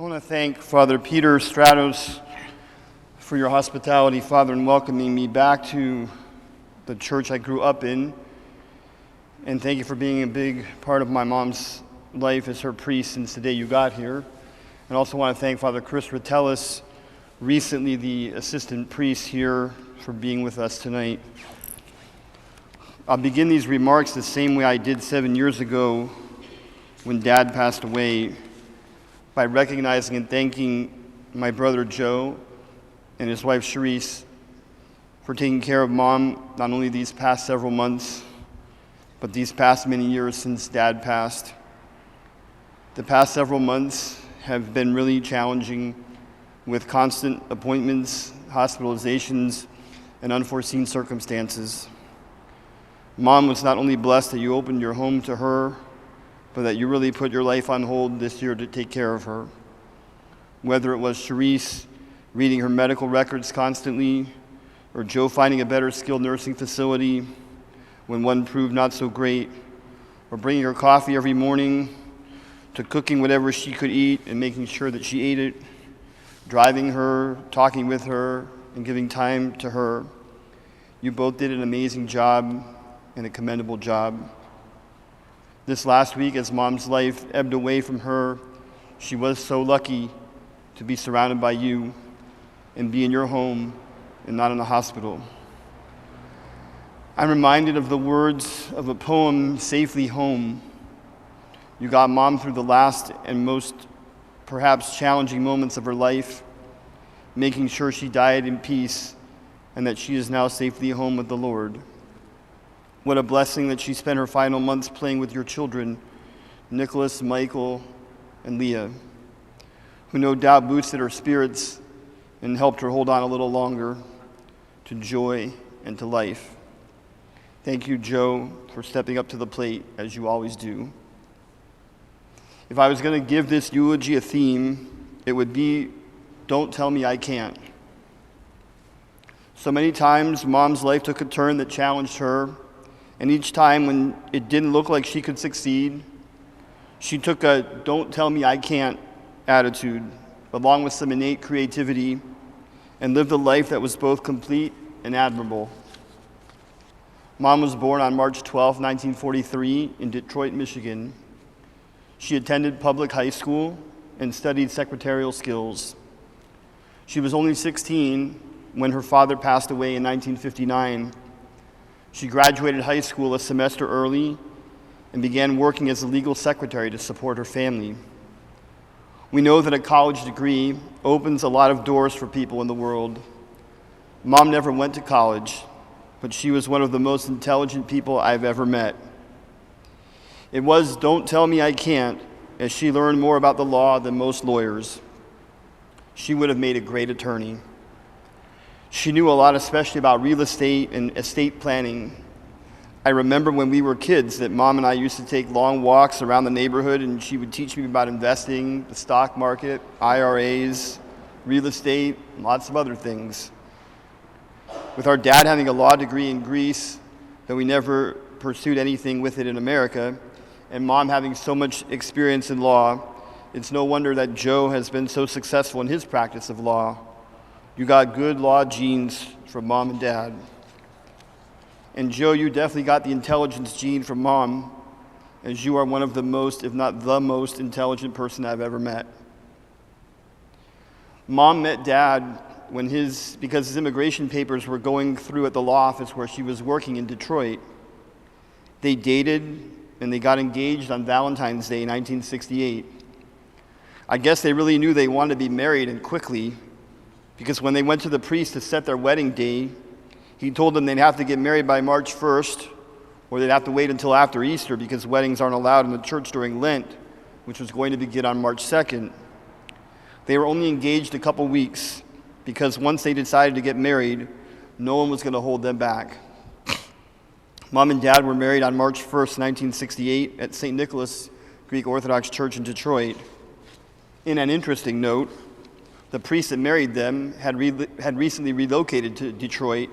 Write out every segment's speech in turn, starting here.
I want to thank Father Peter Stratos for your hospitality, Father, in welcoming me back to the church I grew up in. And thank you for being a big part of my mom's life as her priest since the day you got here. And also want to thank Father Chris Ratellis, recently the assistant priest here, for being with us tonight. I'll begin these remarks the same way I did 7 years ago when Dad passed away, by recognizing and thanking my brother Joe and his wife Charisse for taking care of Mom not only these past several months, but these past many years since Dad passed. The past several months have been really challenging, with constant appointments, hospitalizations, and unforeseen circumstances. Mom was not only blessed that you opened your home to her, but that you really put your life on hold this year to take care of her. Whether it was Charisse reading her medical records constantly, or Joe finding a better skilled nursing facility when one proved not so great, or bringing her coffee every morning, to cooking whatever she could eat and making sure that she ate it, driving her, talking with her, and giving time to her. You both did an amazing job and a commendable job. This last week, as Mom's life ebbed away from her, she was so lucky to be surrounded by you and be in your home and not in the hospital. I'm reminded of the words of a poem, Safely Home. You got Mom through the last and most perhaps challenging moments of her life, making sure she died in peace and that she is now safely home with the Lord. What a blessing that she spent her final months playing with your children, Nicholas, Michael, and Leah, who no doubt boosted her spirits and helped her hold on a little longer to joy and to life. Thank you, Joe, for stepping up to the plate, as you always do. If I was going to give this eulogy a theme, it would be, "Don't tell me I can't." So many times, Mom's life took a turn that challenged her, and each time when it didn't look like she could succeed, she took a "don't tell me I can't" attitude, along with some innate creativity, and lived a life that was both complete and admirable. Mom was born on March 12, 1943, in Detroit, Michigan. She attended public high school and studied secretarial skills. She was only 16 when her father passed away in 1959. She graduated high school a semester early and began working as a legal secretary to support her family. We know that a college degree opens a lot of doors for people in the world. Mom never went to college, but she was one of the most intelligent people I've ever met. It was "don't tell me I can't," as she learned more about the law than most lawyers. She would have made a great attorney. She knew a lot, especially about real estate and estate planning. I remember when we were kids that Mom and I used to take long walks around the neighborhood, and she would teach me about investing, the stock market, IRAs, real estate, and lots of other things. With our dad having a law degree in Greece, though we never pursued anything with it in America, and Mom having so much experience in law, it's no wonder that Joe has been so successful in his practice of law. You got good law genes from Mom and Dad. And Joe, you definitely got the intelligence gene from Mom, as you are one of the most, if not the most, intelligent person I've ever met. Mom met Dad because his immigration papers were going through at the law office where she was working in Detroit. They dated and they got engaged on Valentine's Day, 1968. I guess they really knew they wanted to be married, and quickly, because when they went to the priest to set their wedding day, he told them they'd have to get married by March 1st, or they'd have to wait until after Easter because weddings aren't allowed in the church during Lent, which was going to begin on March 2nd. They were only engaged a couple weeks because once they decided to get married, no one was going to hold them back. Mom and Dad were married on March 1st, 1968 at St. Nicholas Greek Orthodox Church in Detroit. In an interesting note, the priest that married them had recently relocated to Detroit.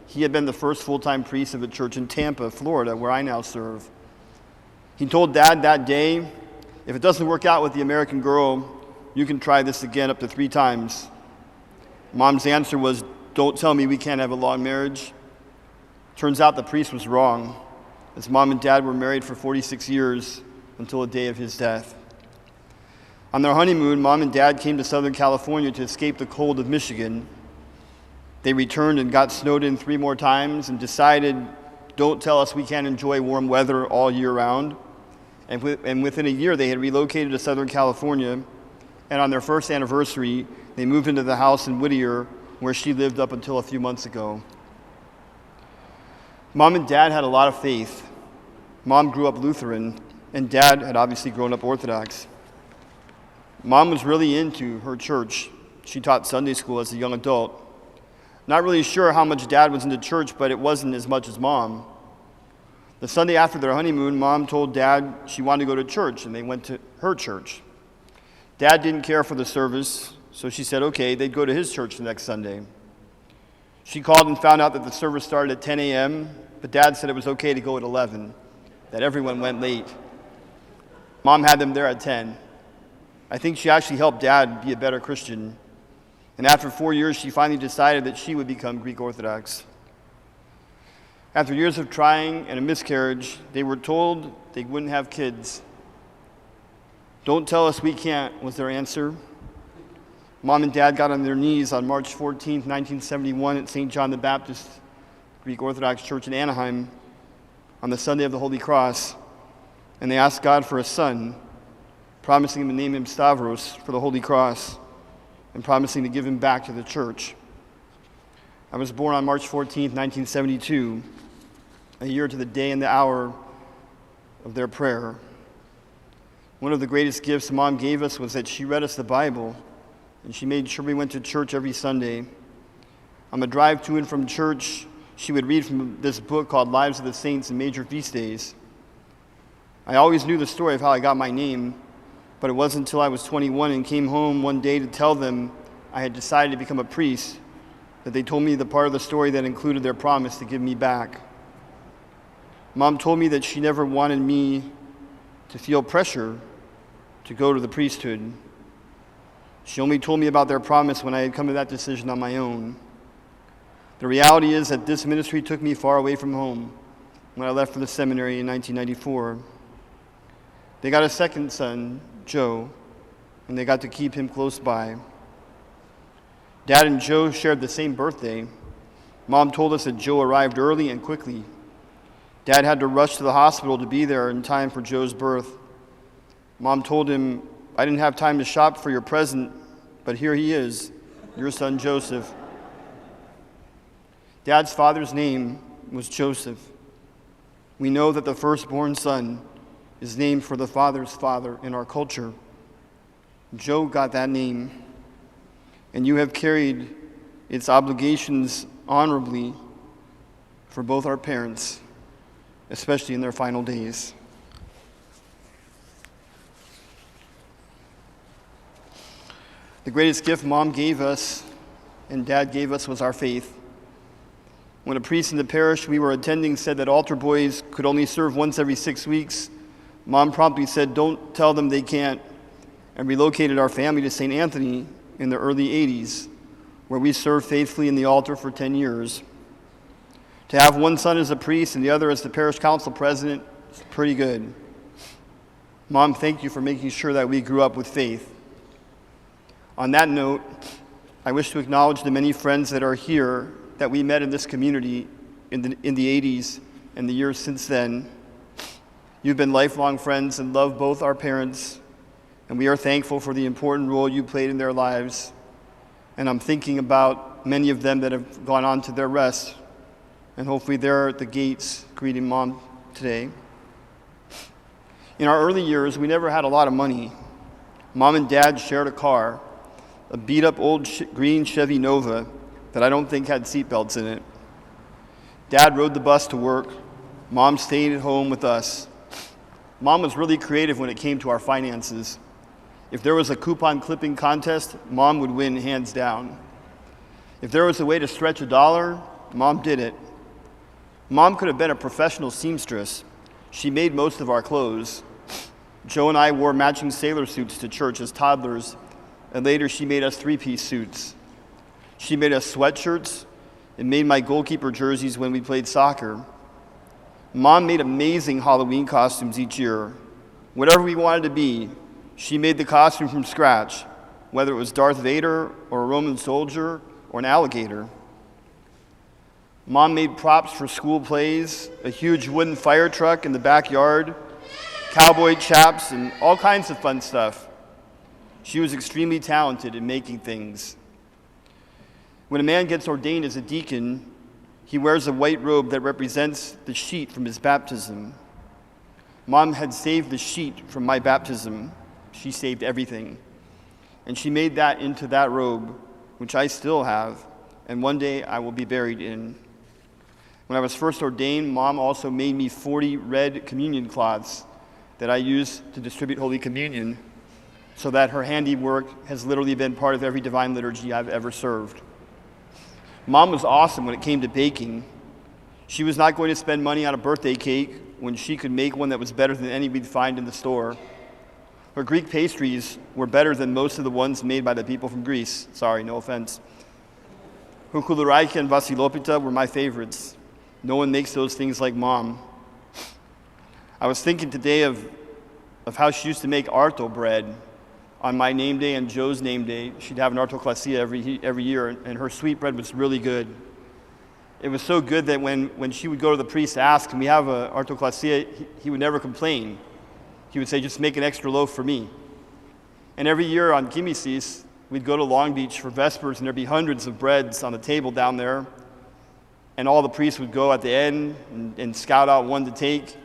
He had been the first full-time priest of a church in Tampa, Florida, where I now serve. He told Dad that day, "If it doesn't work out with the American girl, You can try this again up to 3 times. Mom's answer was, don't tell me we can't have a long marriage. Turns out the priest was wrong, as Mom and Dad were married for 46 years until the day of his death. On their honeymoon, Mom and Dad came to Southern California to escape the cold of Michigan. They returned and got snowed in 3 more times and decided, don't tell us we can't enjoy warm weather all year round. And within a year, they had relocated to Southern California, and on their first anniversary, they moved into the house in Whittier, where she lived up until a few months ago. Mom and Dad had a lot of faith. Mom grew up Lutheran, and Dad had obviously grown up Orthodox. Mom was really into her church. She taught Sunday school as a young adult. Not really sure how much Dad was into church, but it wasn't as much as Mom. The Sunday after their honeymoon, Mom told Dad she wanted to go to church, and they went to her church. Dad didn't care for the service, so she said, okay, they'd go to his church the next Sunday. She called and found out that the service started at 10 a.m., but Dad said it was okay to go at 11, that everyone went late. Mom had them there at 10. I think she actually helped Dad be a better Christian. And after 4 years, she finally decided that she would become Greek Orthodox. After years of trying and a miscarriage, they were told they wouldn't have kids. Don't tell us we can't, was their answer. Mom and Dad got on their knees on March 14, 1971 at St. John the Baptist Greek Orthodox Church in Anaheim on the Sunday of the Holy Cross, and they asked God for a son, promising him to name him Stavros for the Holy Cross, and promising to give him back to the church. I was born on March 14, 1972, a year to the day and the hour of their prayer. One of the greatest gifts Mom gave us was that she read us the Bible, and she made sure we went to church every Sunday. On the drive to and from church, she would read from this book called Lives of the Saints and Major Feast Days. I always knew the story of how I got my name, but it wasn't until I was 21 and came home one day to tell them I had decided to become a priest that they told me the part of the story that included their promise to give me back. Mom told me that she never wanted me to feel pressure to go to the priesthood. She only told me about their promise when I had come to that decision on my own. The reality is that this ministry took me far away from home when I left for the seminary in 1994. They got a second son, Joe, and they got to keep him close by. Dad and Joe shared the same birthday. Mom told us that Joe arrived early and quickly. Dad had to rush to the hospital to be there in time for Joe's birth. Mom told him, I didn't have time to shop for your present, but here he is, your son Joseph. Dad's father's name was Joseph. We know that the firstborn son is named for the father's father in our culture. Joe got that name, and you have carried its obligations honorably for both our parents, especially in their final days. The greatest gift Mom gave us and Dad gave us was our faith. When a priest in the parish we were attending said that altar boys could only serve once every 6 weeks, Mom promptly said, don't tell them they can't, and relocated our family to St. Anthony in the early 80s, where we served faithfully in the altar for 10 years. To have one son as a priest and the other as the parish council president is pretty good. Mom, thank you for making sure that we grew up with faith. On that note, I wish to acknowledge the many friends that are here that we met in this community in the 80s and the years since then. You've been lifelong friends and love both our parents, and we are thankful for the important role you played in their lives. And I'm thinking about many of them that have gone on to their rest, and hopefully they're at the gates greeting Mom today. In our early years, we never had a lot of money. Mom and Dad shared a car, a beat-up old green Chevy Nova that I don't think had seatbelts in it. Dad rode the bus to work. Mom stayed at home with us. Mom was really creative when it came to our finances. If there was a coupon clipping contest, Mom would win hands down. If there was a way to stretch $1, Mom did it. Mom could have been a professional seamstress. She made most of our clothes. Joe and I wore matching sailor suits to church as toddlers and later she made us three-piece suits. She made us sweatshirts and made my goalkeeper jerseys when we played soccer. Mom made amazing Halloween costumes each year. Whatever we wanted to be, she made the costume from scratch, whether it was Darth Vader or a Roman soldier or an alligator. Mom made props for school plays, a huge wooden fire truck in the backyard, cowboy chaps, and all kinds of fun stuff. She was extremely talented in making things. When a man gets ordained as a deacon, he wears a white robe that represents the sheet from his baptism. Mom had saved the sheet from my baptism. She saved everything. And she made that into that robe, which I still have, and one day I will be buried in. When I was first ordained, Mom also made me 40 red communion cloths that I use to distribute Holy Communion, so that her handiwork has literally been part of every divine liturgy I've ever served. Mom was awesome when it came to baking. She was not going to spend money on a birthday cake when she could make one that was better than any we'd find in the store. Her Greek pastries were better than most of the ones made by the people from Greece. Sorry, no offense. Her koulouraki and vasilopita were my favorites. No one makes those things like Mom. I was thinking today of how she used to make arto bread. On my name day and Joe's name day, she'd have an artoclasia every year, and her sweet bread was really good. It was so good that when she would go to the priest to ask, can we have an artoclasia, he would never complain. He would say, just make an extra loaf for me. And every year on Kimisis, we'd go to Long Beach for Vespers, and there'd be hundreds of breads on the table down there. And all the priests would go at the end and scout out one to take.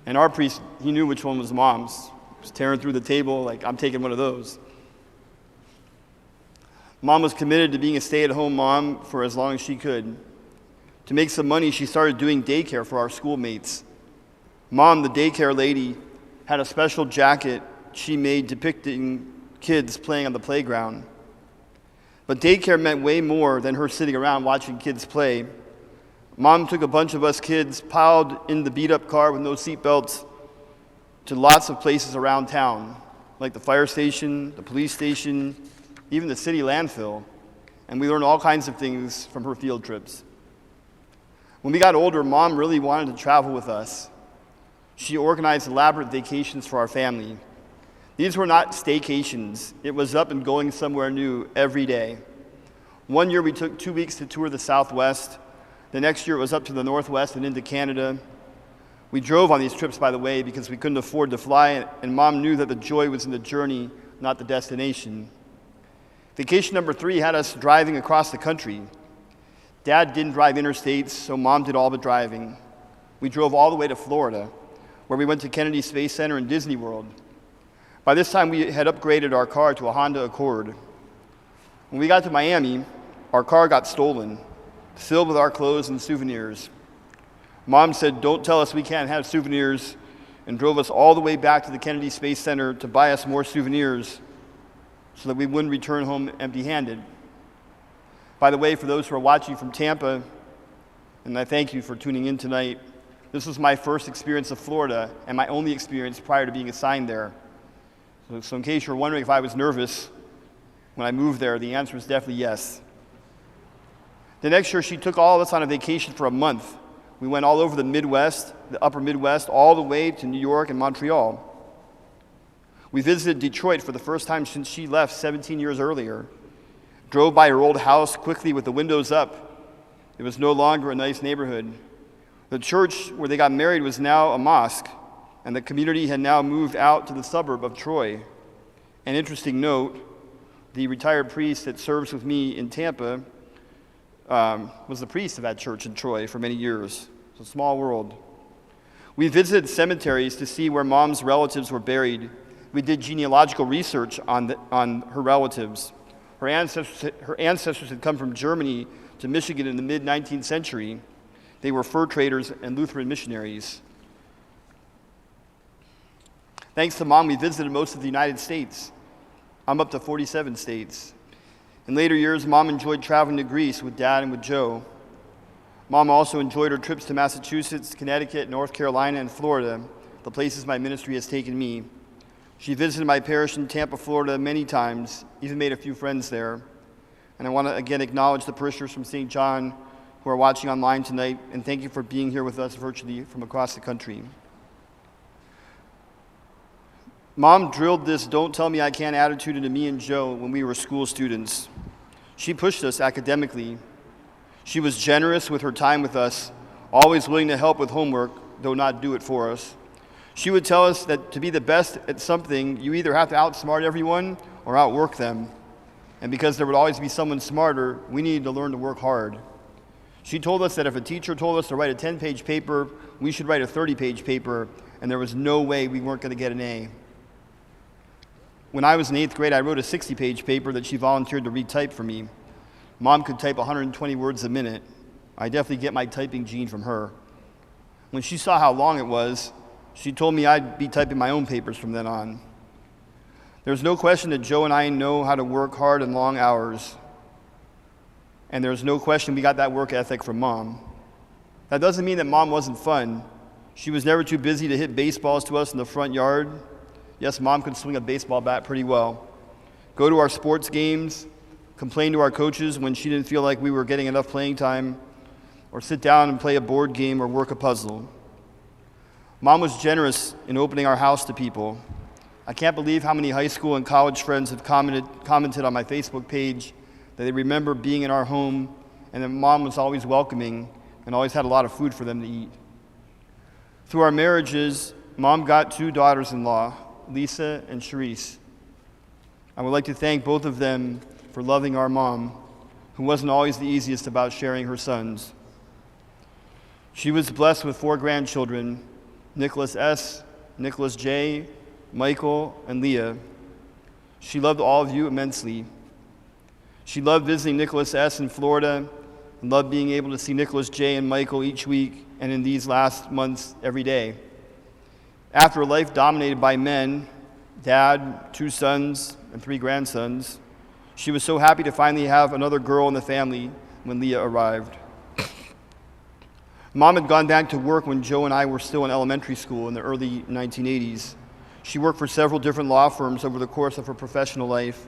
And our priest, he knew which one was Mom's. He was tearing through the table like, I'm taking one of those. Mom was committed to being a stay-at-home mom for as long as she could. To make some money, she started doing daycare for our schoolmates. Mom, the daycare lady, had a special jacket she made depicting kids playing on the playground. But daycare meant way more than her sitting around watching kids play. Mom took a bunch of us kids, piled in the beat-up car with no seatbelts, to lots of places around town, like the fire station, the police station, even the city landfill, and we learned all kinds of things from her field trips. When we got older, Mom really wanted to travel with us. She organized elaborate vacations for our family. These were not staycations. It was up and going somewhere new every day. One year we took 2 weeks to tour the Southwest. The next year it was up to the Northwest and into Canada. We drove on these trips, by the way, because we couldn't afford to fly, and Mom knew that the joy was in the journey, not the destination. Vacation number 3 had us driving across the country. Dad didn't drive interstates, so Mom did all the driving. We drove all the way to Florida, where we went to Kennedy Space Center and Disney World. By this time, we had upgraded our car to a Honda Accord. When we got to Miami, our car got stolen, filled with our clothes and souvenirs. Mom said, don't tell us we can't have souvenirs, and drove us all the way back to the Kennedy Space Center to buy us more souvenirs so that we wouldn't return home empty-handed. By the way, for those who are watching from Tampa, and I thank you for tuning in tonight, this was my first experience of Florida and my only experience prior to being assigned there. So in case you're wondering if I was nervous when I moved there, the answer is definitely yes. The next year, she took all of us on a vacation for a month. We went all over the Midwest, the upper Midwest, all the way to New York and Montreal. We visited Detroit for the first time since she left 17 years earlier. Drove by her old house quickly with the windows up. It was no longer a nice neighborhood. The church where they got married was now a mosque, and the community had now moved out to the suburb of Troy. An interesting note, the retired priest that serves with me in Tampa was the priest of that church in Troy for many years. It's a small world. We visited cemeteries to see where Mom's relatives were buried. We did genealogical research on her relatives. Her ancestors had come from Germany to Michigan in the mid-19th century. They were fur traders and Lutheran missionaries. Thanks to Mom, we visited most of the United States. I'm up to 47 states. In later years, Mom enjoyed traveling to Greece with Dad and with Joe. Mom also enjoyed her trips to Massachusetts, Connecticut, North Carolina, and Florida, the places my ministry has taken me. She visited my parish in Tampa, Florida many times, even made a few friends there. And I want to again acknowledge the parishioners from St. John who are watching online tonight, and thank you for being here with us virtually from across the country. Mom drilled this "don't tell me I can't" attitude into me and Joe when we were school students. She pushed us academically. She was generous with her time with us, always willing to help with homework, though not do it for us. She would tell us that to be the best at something, you either have to outsmart everyone or outwork them. And because there would always be someone smarter, we needed to learn to work hard. She told us that if a teacher told us to write a 10-page paper, we should write a 30-page paper, and there was no way we weren't going to get an A. When I was in 8th grade, I wrote a 60-page paper that she volunteered to retype for me. Mom could type 120 words a minute. I definitely get my typing gene from her. When she saw how long it was, she told me I'd be typing my own papers from then on. There's no question that Joe and I know how to work hard and long hours. And there's no question we got that work ethic from Mom. That doesn't mean that Mom wasn't fun. She was never too busy to hit baseballs to us in the front yard. Yes, Mom could swing a baseball bat pretty well. Go to our sports games, complain to our coaches when she didn't feel like we were getting enough playing time, or sit down and play a board game or work a puzzle. Mom was generous in opening our house to people. I can't believe how many high school and college friends have commented on my Facebook page that they remember being in our home and that Mom was always welcoming and always had a lot of food for them to eat. Through our marriages, Mom got 2 daughters-in-law, Lisa and Charisse. I would like to thank both of them for loving our mom, who wasn't always the easiest about sharing her sons. She was blessed with 4 grandchildren, Nicholas S., Nicholas J., Michael, and Leah. She loved all of you immensely. She loved visiting Nicholas S. in Florida and loved being able to see Nicholas J. and Michael each week and in these last months every day. After a life dominated by men, dad, 2 sons, and 3 grandsons, she was so happy to finally have another girl in the family when Leah arrived. Mom had gone back to work when Joe and I were still in elementary school in the early 1980s. She worked for several different law firms over the course of her professional life.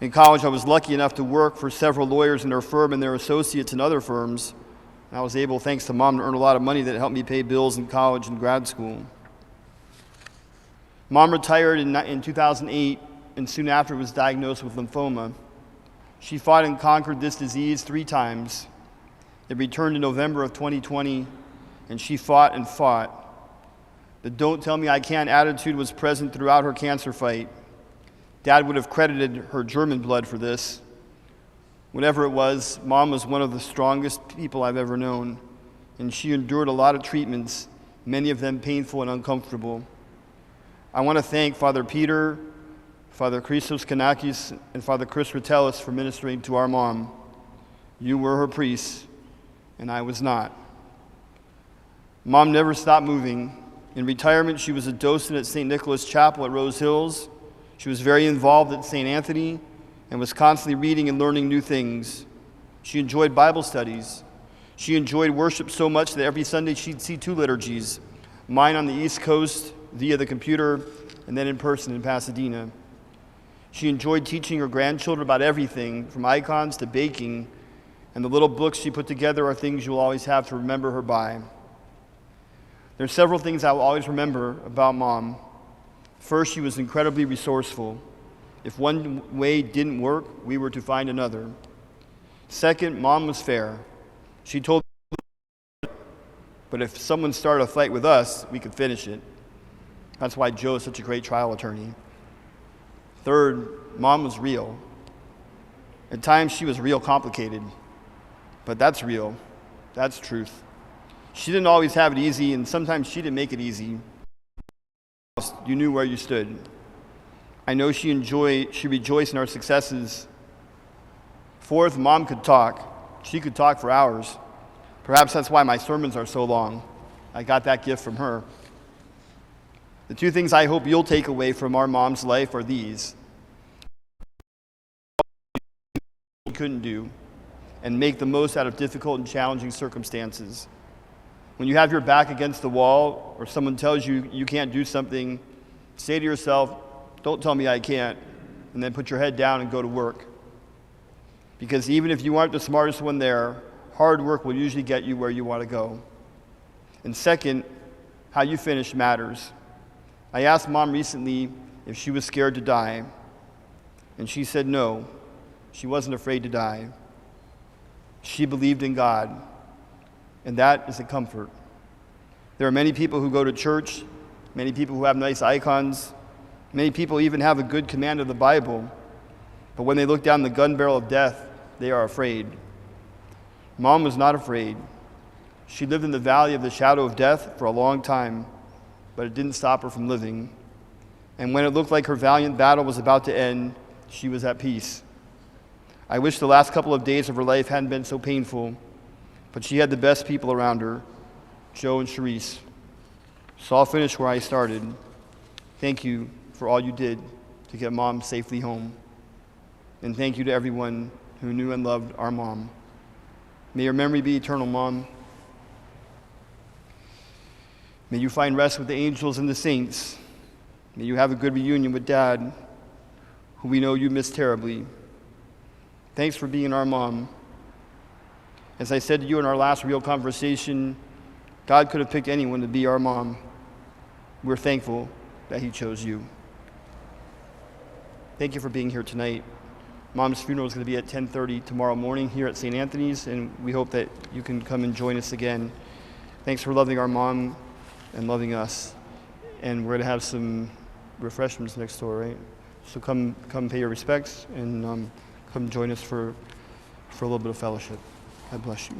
In college, I was lucky enough to work for several lawyers in her firm and their associates in other firms. And I was able, thanks to Mom, to earn a lot of money that helped me pay bills in college and grad school. Mom retired in 2008 and soon after was diagnosed with lymphoma. She fought and conquered this disease 3 times. It returned in November of 2020, and she fought and fought. The "don't tell me I can't" attitude was present throughout her cancer fight. Dad would have credited her German blood for this. Whatever it was, Mom was one of the strongest people I've ever known, and she endured a lot of treatments, many of them painful and uncomfortable. I want to thank Father Peter, Father Akrotirianakis, and Father Chris Ratellis for ministering to our mom. You were her priest, and I was not. Mom never stopped moving. In retirement, she was a docent at St. Nicholas Chapel at Rose Hills. She was very involved at St. Anthony and was constantly reading and learning new things. She enjoyed Bible studies. She enjoyed worship so much that every Sunday she'd see 2 liturgies, mine on the East Coast via the computer and then in person in Pasadena. She enjoyed teaching her grandchildren about everything, from icons to baking, and the little books she put together are things you'll always have to remember her by. There's several things I will always remember about Mom. First, she was incredibly resourceful. If one way didn't work, we were to find another. Second, Mom was fair. She told me, but if someone started a fight with us, we could finish it. That's why Joe is such a great trial attorney. Third, Mom was real. At times, she was real complicated, but that's real. That's truth. She didn't always have it easy, and sometimes she didn't make it easy. You knew where you stood. I know she rejoiced in our successes. Fourth, Mom could talk. She could talk for hours. Perhaps that's why my sermons are so long. I got that gift from her. The 2 things I hope you'll take away from our mom's life are these. She couldn't do, and make the most out of difficult and challenging circumstances. When you have your back against the wall or someone tells you you can't do something, Say to yourself, don't tell me I can't, and then put your head down and go to work. Because even if you aren't the smartest one there, hard work will usually get you where you want to go. And second, how you finish matters. I asked Mom recently if she was scared to die, and she said no, she wasn't afraid to die. She believed in God, and that is a comfort. There are many people who go to church, many people who have nice icons, many people even have a good command of the Bible, but when they look down the gun barrel of death, they are afraid. Mom was not afraid. She lived in the valley of the shadow of death for a long time, but it didn't stop her from living. And when it looked like her valiant battle was about to end, she was at peace. I wish the last couple of days of her life hadn't been so painful, but she had the best people around her, Joe and Charisse. So I'll finish where I started. Thank you for all you did to get Mom safely home. And thank you to everyone who knew and loved our mom. May your memory be eternal, Mom. May you find rest with the angels and the saints. May you have a good reunion with Dad, who we know you miss terribly. Thanks for being our mom. As I said to you in our last real conversation, God could have picked anyone to be our mom. We're thankful that he chose you. Thank you for being here tonight. Mom's funeral is going to be at 10:30 tomorrow morning here at St. Anthony's, and we hope that you can come and join us again. Thanks for loving our mom and loving us. And we're going to have some refreshments next door, right? So come pay your respects and come join us for a little bit of fellowship. God bless you.